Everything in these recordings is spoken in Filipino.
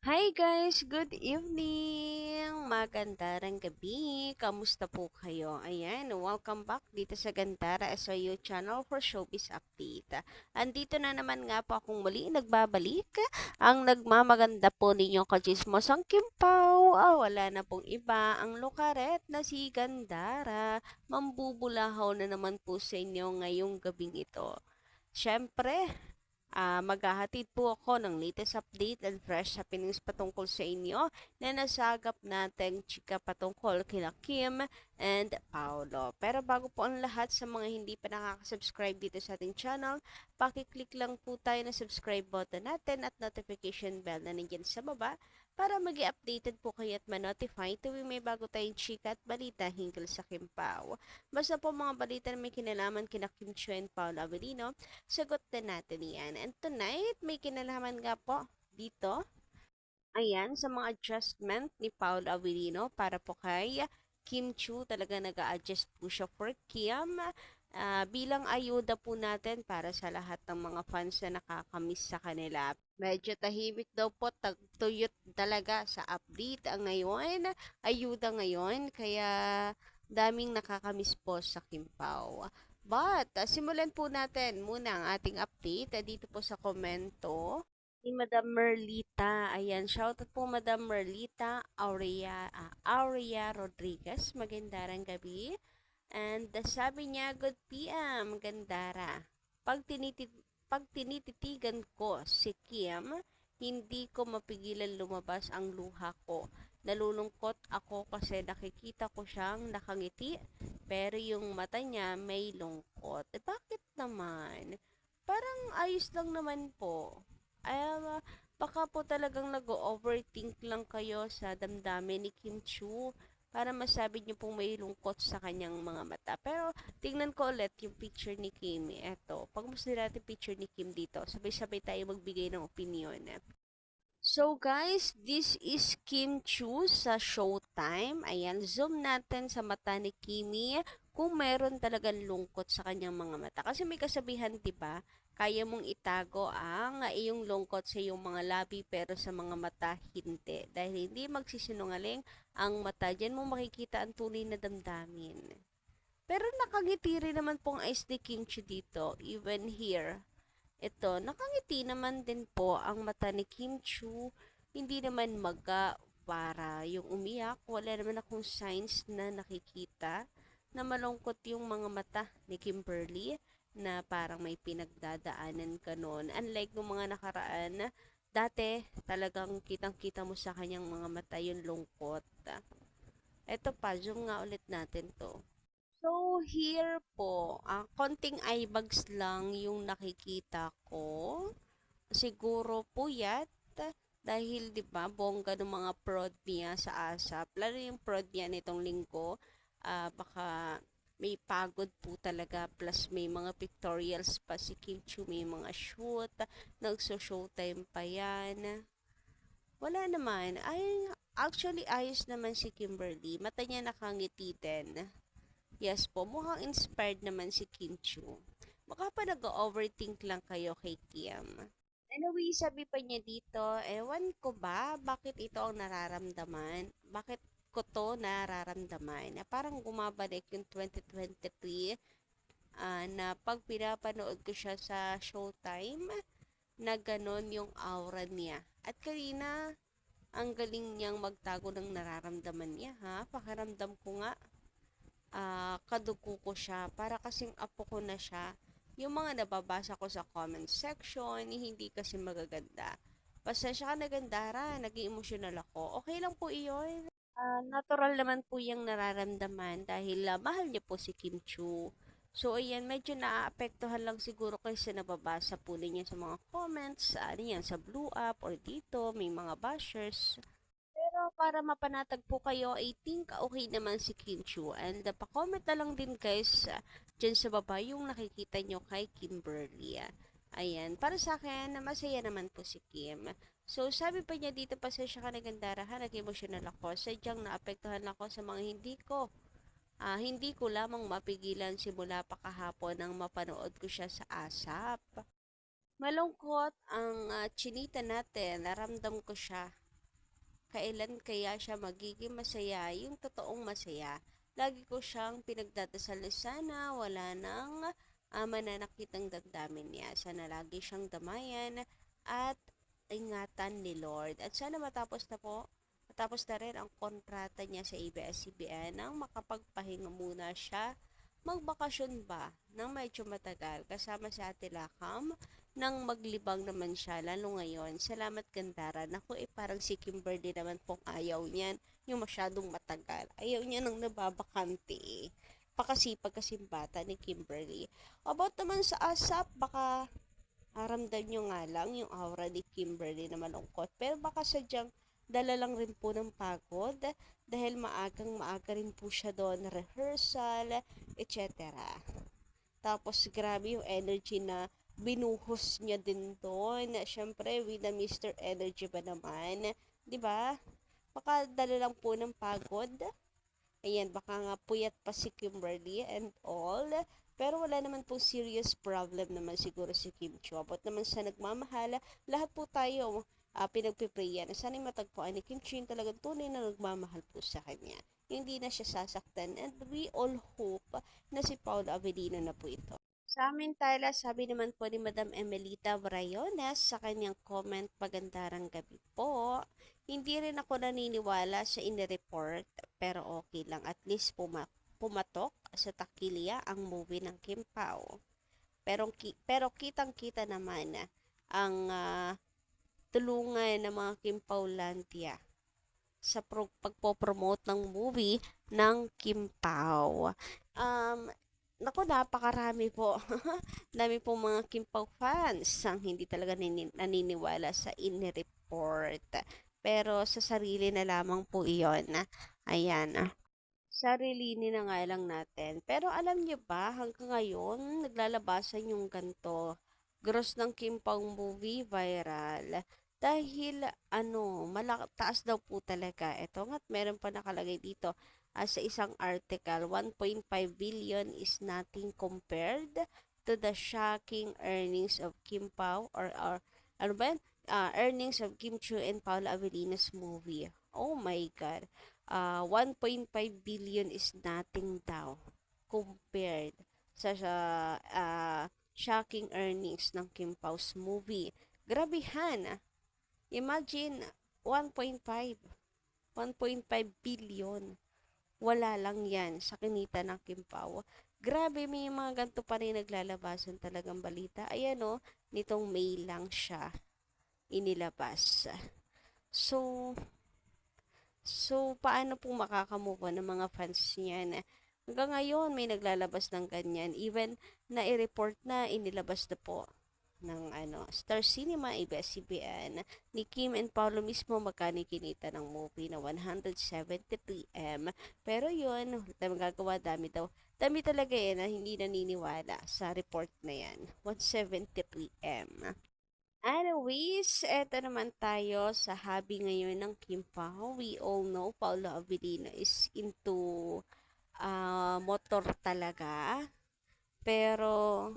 Hi guys, good evening! Magandang gabi! Kamusta po kayo? Ayan, welcome back dito sa Gandara SYU channel for Showbiz Update. Andito na naman nga po akong muli nagbabalik. Ang nagmamaganda po ninyo kachismosang Kimpaw. Wala na pong iba, ang lukaret na si Gandara. Mambubulahaw na naman po sa inyo ngayong gabing ito. Siyempre, maghahatid po ako ng latest update and fresh happenings patungkol sa inyo na nasagap nating chika patungkol kila Kim and Paolo. Pero bago po ang lahat sa mga hindi pa nakaka-subscribe dito sa ating channel, pakiclick lang po tayo na subscribe button natin at notification bell na nandyan sa baba para mag-updated po kayo at ma-notify tuwing may bago tayong chika at balita hinggil sa Kim Pao. Basta po mga balita na may kinalaman kina Kim Chiu and Paolo Avellino, sagot na natin yan. And tonight, may kinalaman nga po dito. Ayan, sa mga adjustment ni Paul Avellino para po kay Kim Chu. Talaga nag-a-adjust po siya for Kim. Bilang ayuda po natin para sa lahat ng mga fans na nakakamiss sa kanila. Medyo tahimik daw po, tuyot talaga sa update ang ngayon. Ayuda ngayon, kaya daming nakakamiss po sa Kim Pao. But, simulan po natin muna ang ating update dito po sa komento ni Madam Merlita. Ayan, shoutout po Madam Merlita Aurea Rodriguez. Magandang gabi. And sabi niya, good PM, Gandara. Pag tinititigan ko si Kim, hindi ko mapigilan lumabas ang luha ko. Nalulungkot ako kasi nakikita ko siyang nakangiti, pero yung mata niya may lungkot. Bakit naman? Parang ayos lang naman po. Ay, baka po talagang nag-overthink lang kayo sa damdamin ni Kim Chu para masabi niyo pong may lungkot sa kanyang mga mata. Pero tingnan ko ulit yung picture ni Kim. Eto, pag-musta natin picture ni Kim dito. Sabay-sabay tayo magbigay ng opinion. So guys, this is Kim Chu sa Showtime. Ayan, zoom natin sa mata ni Kimi kung meron talagang lungkot sa kanyang mga mata. Kasi may kasabihan, 'di ba? Kaya mong itago ang iyong lungkot sa iyong mga labi pero sa mga mata hindi. Dahil hindi magsisinungaling ang mata, diyan mo makikita ang tunay na damdamin. Pero nakangiti rin naman pong eyes ni Kim Chu dito, even here. Ito, nakangiti naman din po ang mata ni Kim Chu. Hindi naman maga para yung umiyak. Wala naman akong signs na nakikita na malungkot yung mga mata ni Kimberly na parang may pinagdadaanan ka noon. Unlike ng mga nakaraan, dati talagang kitang-kita mo sa kanyang mga mata yung lungkot. Ito pa, zoom nga ulit natin to. So, here po, konting eye bags lang yung nakikita ko. Siguro puyat dahil 'di ba bongga ng mga prod niya sa ASAP. Lalo yung prod niya nitong linggo, baka may pagod po talaga plus may mga pictorials pa si Kim Chu, may mga shoot, nagso-showtime pa yan. Wala naman. Actually ayos naman si Kimberly. Mata niya nakangiti din. Yes po, mukhang inspired naman si Kim Chu. Baka pa nag-overthink lang kayo kay Kim. Anyway, sabi pa niya dito, ewan ko ba, bakit ito ang nararamdaman? Bakit ko to nararamdaman? Na parang gumabalik yung 2023 na pag pinapanood ko siya sa Showtime, na ganon yung aura niya. At kanina, ang galing niyang magtago ng nararamdaman niya, ha? Pakiramdam ko nga, kadugo ko siya para kasing apo ko na siya. Yung mga nababasa ko sa comment section, hindi kasi magaganda. Pasensya ka na Gandara, naging emotional ako. Okay lang po iyon. Natural naman po yung nararamdaman dahil mahal niya po si Kim Chu. So, ayan, medyo naaapektuhan lang siguro kasi nababasa po ninyo sa mga comments, ano yan, sa Blue Up or dito, may mga bashers. Pero para mapanatag po kayo, I think okay naman si Kim Chu. And pa-comment na lang din guys dyan sa baba yung nakikita nyo kay Kimberly. Ayan, para sa akin, masaya naman po si Kim. So, sabi pa niya dito, pasensya ka na Gandarahan, nag-emotional ako. Sadyang naapektuhan ako sa mga hindi ko lamang mapigilan simula pa kahapon nang mapanood ko siya sa ASAP. Malungkot ang chinita natin, naramdam ko siya. kailan kaya siya magiging masaya, yung totoong masaya. Lagi ko siyang pinagdadasal na sana wala nang mananakit ang damdamin niya. Sana lagi siyang damayan at ingatan ni Lord. At sana matapos na rin ang kontrata niya sa ABS-CBN nang makapagpahinga muna siya magbakasyon ba ng medyo matagal kasama si Ate Lakam nang maglibang naman siya lalo ngayon. Salamat Gandara. Naku parang si Kimberly naman pong ayaw niyan yung masyadong matagal. Ayaw niya nang nababakante Pakasipag kasing bata ni Kimberly. About naman sa ASAP, baka ramdam nyo nga lang yung aura ni Kimberly na malungkot. Pero baka sadyang dala lang rin po ng pagod dahil maaga rin po siya doon, rehearsal, etc. Tapos grabe yung energy na binuhos niya din doon. Siyempre, with a Mr. Energy ba naman? 'Di ba? Baka dala lang po ng pagod. Ayan, baka nga puyat pa si Kimberly and all. Pero wala naman pong serious problem naman siguro si Kim Chiu. Abot naman sa nagmamahala, lahat po tayo pinagpiprayan na sana'y matagpuan ni Kim Chiu yung talagang tunay na nagmamahal po sa kanya. Hindi na siya sasaktan and we all hope na si Paul Avellino na po ito. Sa amin tala, sabi naman po ni Madam Emelita Brayones sa kanyang comment, pagandarang gabi po. Hindi rin ako naniniwala sa inireport, pero okay lang. At least pumatok sa takilya ang movie ng Kim Pao. Pero kitang-kita naman ang tulungan ng mga Kim Paulantia sa pagpopromote ng movie ng Kim Pao. Naku, napakarami po. Dami po mga Kim Pao fans ang hindi talaga naniniwala sa in-report. Pero sa sarili na lamang po iyon. Ayan. Sarili na nga lang natin. Pero alam niyo ba, hanggang ngayon, naglalabasan yung ganto. Gross ng Kim Pao movie, viral. Dahil, taas daw po talaga. Ito nga't meron pa nakalagay dito sa isang article, 1.5 billion is nothing compared to the shocking earnings of Kim Pao or ano ba yan? Earnings of Kim Chiu and Paula Avellino's movie. Oh my God. 1.5 billion is nothing daw compared sa shocking earnings ng Kim Pao's movie. Grabehan. Imagine 1.5 billion. Wala lang yan sa kinita ng Kim Pao. Grabe, may mga ganito pa rin naglalabasan talagang balita. Ayan o, nitong May lang siya inilabas. So, paano po makakamove on ng mga fans niya na hanggang ngayon may naglalabas ng ganyan. Even na i-report na inilabas na po ng Star Cinema, ABS-CBN ni Kim and Paolo mismo magkano kinita ng movie na 173M. Pero yun, magagawa dami daw. Dami talaga na hindi naniniwala sa report na yan. 173M. Anyways, eto naman tayo sa hobby ngayon ng Kim Pao. We all know Paolo Avellino is into motor talaga. Pero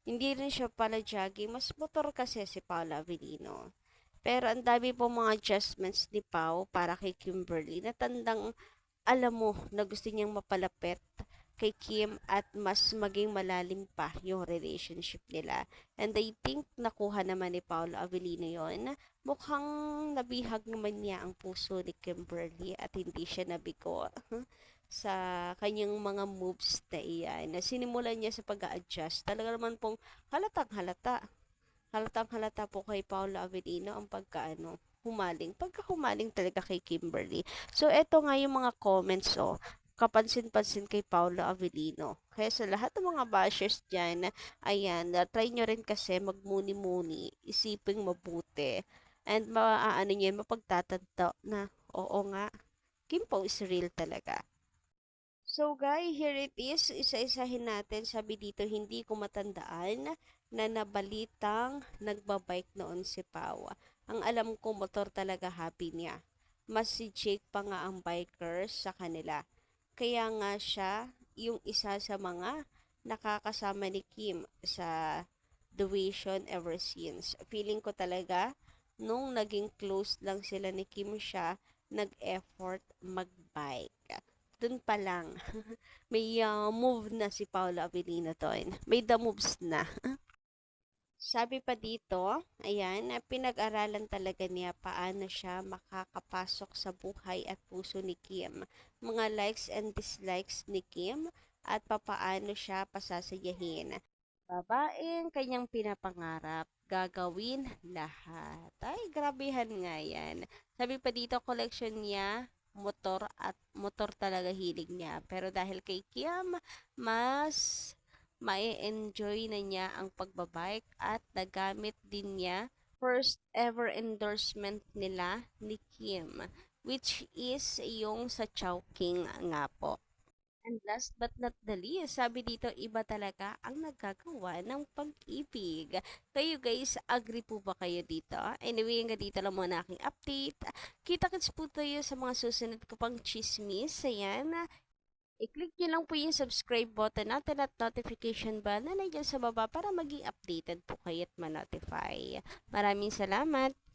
hindi rin siya pala jogging. Mas motor kasi si Paolo Avellino. Pero ang dami po mga adjustments ni Pao para kay Kimberly na tandang alam mo na gusto niyang mapalapit kay Kim at mas maging malalim pa yung relationship nila. And I think nakuha naman ni Paolo Avellino yon. Mukhang nabihag naman niya ang puso ni Kimberly at hindi siya nabigo sa kanyang mga moves na iyan. Na sinimulan niya sa pag-a-adjust. Talaga naman pong halatang halata. Halatang halata po kay Paolo Avellino ang pagka humaling talaga kay Kimberly. So, eto nga yung mga comments, kapansin-pansin kay Paolo Avellino. Kaya sa lahat ng mga bashers dyan, ayan, try nyo rin kasi magmuni-muni, isiping mabuti, and maaano nyo yun, mapagtatanto na, oo nga, Kim Pao is real talaga. So guys, here it is. Isa-isahin natin. Sabi dito, hindi ko matandaan na nabalitang nagbabike noon si Pao. Ang alam ko, motor talaga happy niya. Mas si Jake pa nga ang bikers sa kanila. Kaya nga siya yung isa sa mga nakakasama ni Kim sa Duation ever since. Feeling ko talaga nung naging close lang sila ni Kim siya nag-effort mag-bike. Dun pa lang, may move na si Paolo Avellino doon. May the moves na. Sabi pa dito, ayan, pinag-aralan talaga niya paano siya makakapasok sa buhay at puso ni Kim, mga likes and dislikes ni Kim, at papaano siya pasasayahin. Babaeng kanyang pinapangarap, gagawin lahat. Ay, grabehan nga yan. Sabi pa dito, collection niya, motor at motor talaga hilig niya. Pero dahil kay Kim, mas mai-enjoy na niya ang pagbabike at nagamit din niya first ever endorsement nila ni Kim, which is yung sa Chowking nga po. And last but not the least, sabi dito, iba talaga ang nagagawa ng pag-ibig. Kayo guys, agree po ba kayo dito? Anyway, hanggang dito lang muna aking update. Kita-kits po tayo sa mga susunod ko pang chismis. Ayan, i-click nyo lang po yung subscribe button natin at notification bell na nandiyan sa baba para maging updated po kayo at ma-notify. Maraming salamat!